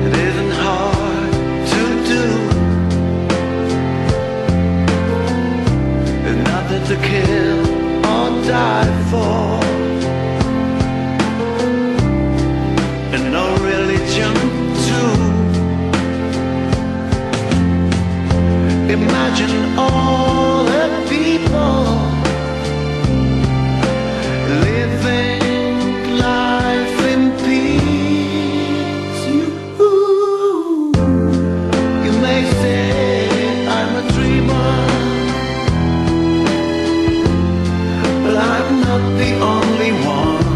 It isn't hard to do. Imagine all the people living life in peace. You may say I'm a dreamer, but I'm not the only one.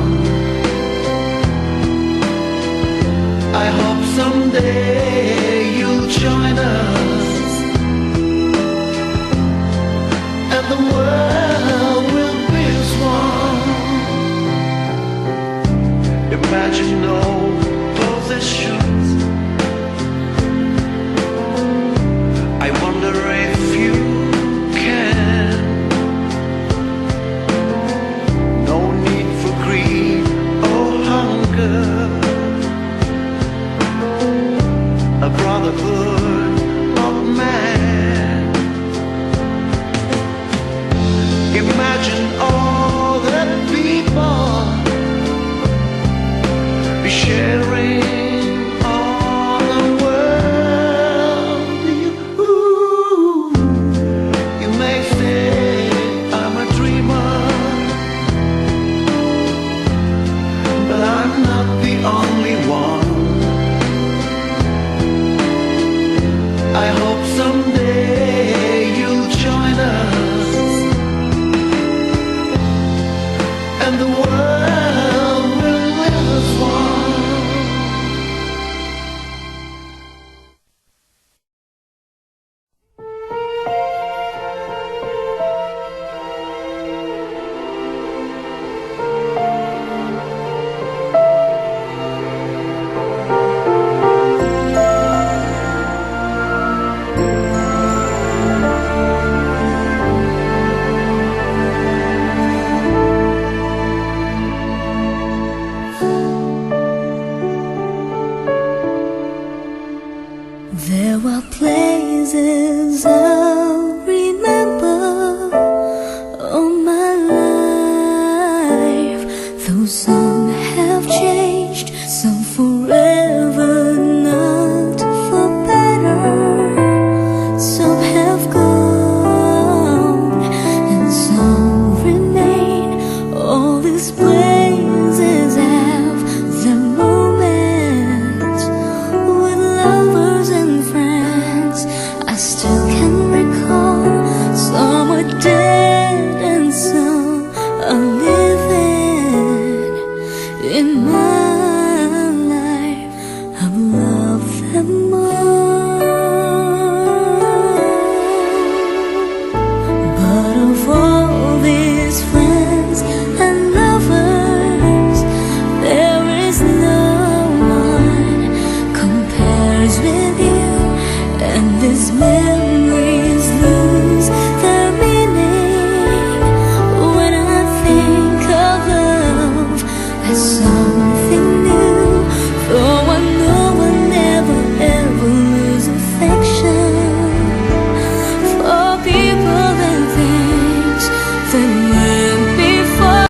I hope someday you'll join us, and the world will be as one. Imagine no possessions. I wonder if you can. No need for greed or hunger. A brotherhood of man. Imagine all the people sharing all the world. You may say I'm a dreamer, but I'm not the only one. I hope someday you'll join us, and the world will live as one. There are places I'll remember all my life. Those some have changed, some forever, not for better. Some have gone, and some remain. All these places have their moments with lovers and friends. I still can recall. Some are dead and some are living. In my life, I've loved them all. But of all these friends and lovers, there is no one compares with you. And these memories lose their meaning when I think of love as something new. Though I know I'll never ever lose affection for people and things that went before.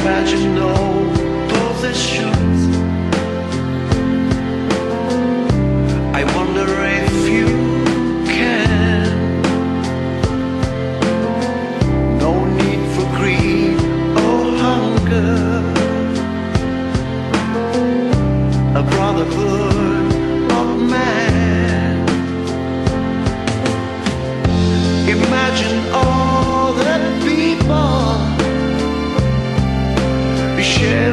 Imagine no possessions. I wonder if you can. No need for greed or hunger. A brotherhood of man. Imagine all the people we share